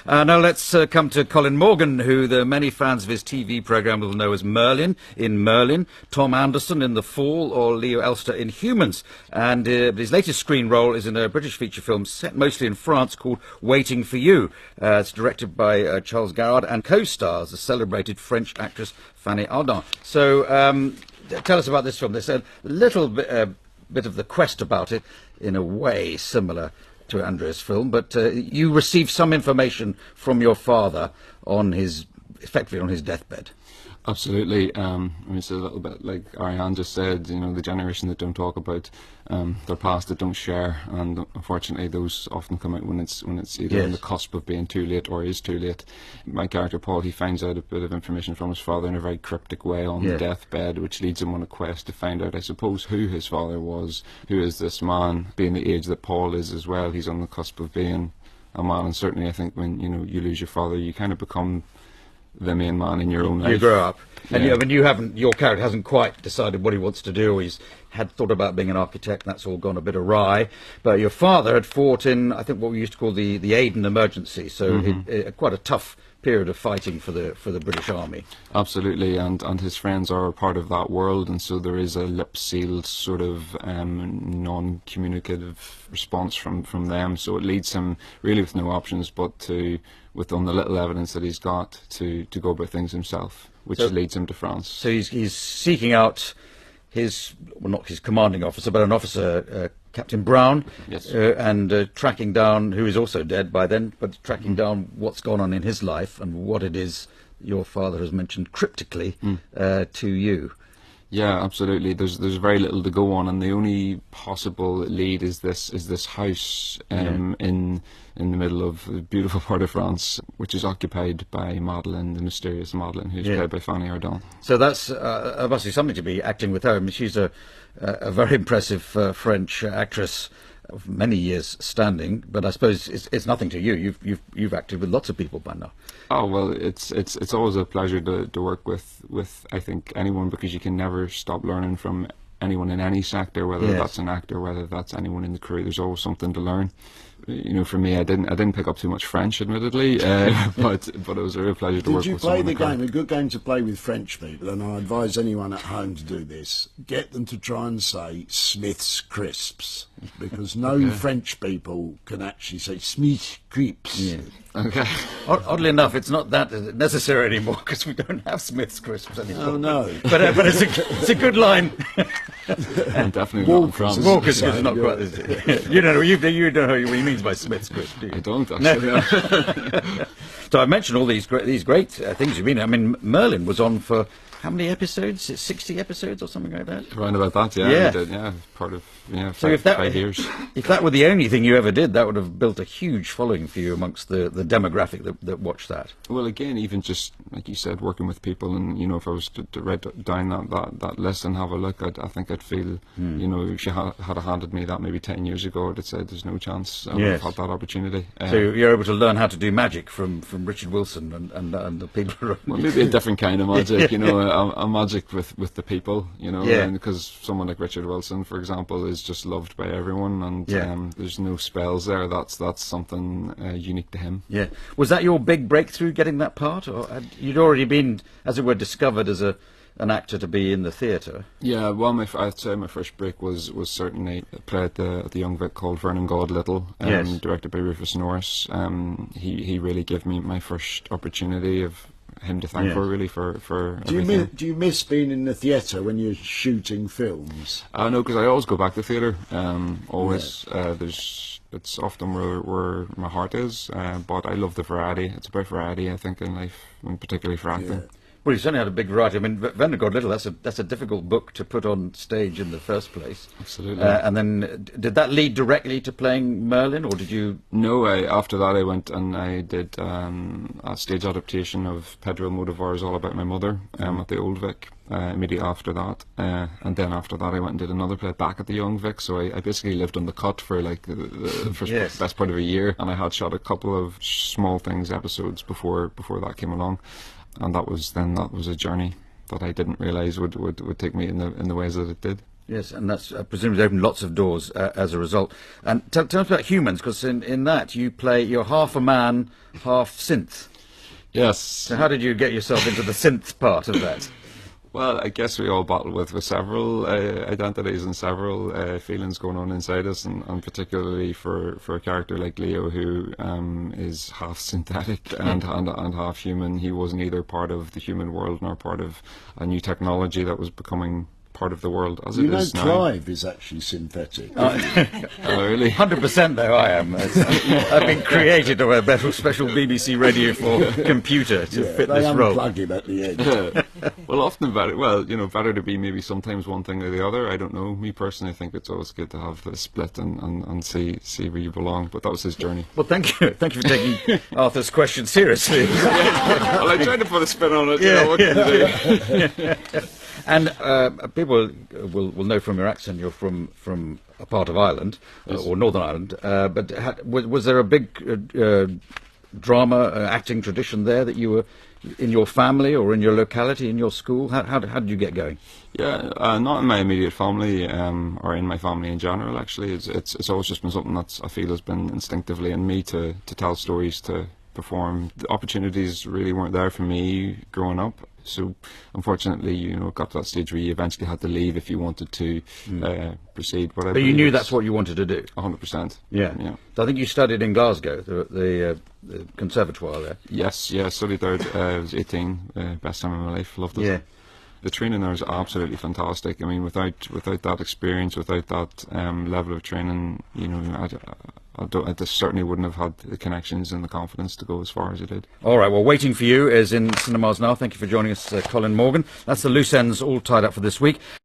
Now let's come to Colin Morgan, who the many fans of his TV programme will know as Merlin in Merlin, Tom Anderson in The Fall, or Leo Elster in Humans. And his latest screen role is in a British feature film set mostly in France called Waiting for You. It's directed by Charles Garrard and co-stars the celebrated French actress Fanny Ardant. So tell us about this film. There's a little bit of the quest about it, in a way similar to Andrea's film, but you received some information from your father on effectively on his deathbed. Absolutely. I mean, it's a little bit like Ariane just said, you know, the generation that don't talk about their past, that don't share, and unfortunately those often come out when it's either on the cusp of being too late or is too late. My character Paul, he finds out a bit of information from his father in a very cryptic way on the deathbed, which leads him on a quest to find out, I suppose, who his father was, who is this man, being the age that Paul is as well. He's on the cusp of being a man, and certainly I think when you lose your father, you kind of become the main man in your own life. You grow up, and your character hasn't quite decided what he wants to do. He's had thought about being an architect, and that's all gone a bit awry. But your father had fought in, I think, what we used to call the Aden emergency, so quite a tough period of fighting for the British Army. Absolutely, and his friends are a part of that world, and so there is a lip-sealed sort of non-communicative response from them. So it leads him really with no options but to, on the little evidence that he's got, to go about things himself, which leads him to France. So he's seeking out not his commanding officer, but an officer, Captain Brown, and tracking down, who is also dead by then, but tracking down what's gone on in his life and what it is your father has mentioned cryptically to you. Yeah, absolutely. There's very little to go on, and the only possible lead is this house in the middle of a beautiful part of France, which is occupied by Madeleine, the mysterious Madeleine, who's played by Fanny Ardant. So that's must be something to be acting with her. I mean, she's a very impressive French actress of many years standing, but I suppose it's nothing to you. You've acted with lots of people by now. Oh well, it's always a pleasure to work with I think anyone, because you can never stop learning from anyone in any sector, whether that's an actor, whether that's anyone in the crew. There's always something to learn. You know, for me, I didn't pick up too much French, admittedly, but it was a real pleasure to work with someone. Did you play the game? A good game to play with French people, and I advise anyone at home to do this. Get them to try and say Smith's Crisps, because no French people can actually say Smith's Crisps. Yeah. Okay. Oddly enough, it's not that necessary anymore, because we don't have Smith's Crisps anymore. Oh no! But it's a good line. And definitely not in France. Walker's is not quite. You don't know what he means by Smith's Crisps, do you? I don't actually. So I mentioned all these great things you've been in. I mean, Merlin was on for how many episodes? 60 episodes or something like that? Around about that, yeah. We did, part of so 5 years. If that were the only thing you ever did, that would have built a huge following for you amongst the demographic that watched that. Well, again, even just, like you said, working with people, and, you know, if I was to write down that list and have a look, I think I'd feel, you know, if she had handed me that maybe 10 years ago, I'd have said there's no chance I would have had that opportunity. So you're able to learn how to do magic from Richard Wilson and the people around. Well, maybe a different kind of magic, you know, a magic with the people, you know, and because someone like Richard Wilson, for example, is just loved by everyone, and there's no spells there. That's something unique to him. Yeah. Was that your big breakthrough, getting that part, or you'd already been, as it were, discovered as an actor to be in the theatre? Yeah, well, I'd say my first break was certainly a play at the Young Vic called Vernon God Little, directed by Rufus Norris. He really gave me my first opportunity, of him to thank for everything. Do you miss being in the theatre when you're shooting films? No, because I always go back to theatre. Always. It's often where my heart is, but I love the variety. It's about variety, I think, in life, and particularly for acting. Well, you certainly had a big variety. I mean, Vernon God Little, that's a difficult book to put on stage in the first place. Absolutely. And then, did that lead directly to playing Merlin, or did you? No, after that I went and I did a stage adaptation of Pedro Almodovar's All About My Mother at the Old Vic. Immediately after that, and then after that I went and did another play back at the Young Vic, so I basically lived on the cut for like the first best part of a year, and I had shot a couple of small episodes before that came along, and that was a journey that I didn't realise would take me in the ways that it did. Yes, and that's presumably opened lots of doors as a result. And tell us about Humans, because in that you're half a man, half synth. Yes. So how did you get yourself into the synth part of that? Well, I guess we all battle with several identities and several feelings going on inside us, and particularly for a character like Leo, who is half synthetic and half human. He wasn't either part of the human world nor part of a new technology that was becoming part of the world as it is now. Clive is actually synthetic. Oh, really? 100% though I am. I've been created of a special BBC Radio 4 computer to fit this role. They unplug him at the end. Well, often better to be maybe sometimes one thing or the other. I don't know. Me personally, I think it's always good to have the split and see where you belong. But that was his journey. Well, thank you for taking Arthur's question seriously. Well, I tried to put a spin on it. What can you do? And people will know from your accent you're from a part of Ireland, yes. Or Northern Ireland. But was there a big drama acting tradition there that you were in your family or in your locality, in your school? How did you get going? Yeah, not in my immediate family or in my family in general. Actually, it's always just been something that I feel has been instinctively in me to tell stories, to perform. The opportunities really weren't there for me growing up. So, unfortunately, it got to that stage where you eventually had to leave if you wanted to proceed. But you knew that's what you wanted to do? 100%. Yeah. So I think you studied in Glasgow, the conservatoire there. Yes, I studied there. I was 18, best time of my life, loved it. Yeah. The training there is absolutely fantastic. I mean, without that experience, without that level of training, I just certainly wouldn't have had the connections and the confidence to go as far as I did. All right, well, Waiting for You is in cinemas now. Thank you for joining us, Colin Morgan. That's the loose ends all tied up for this week.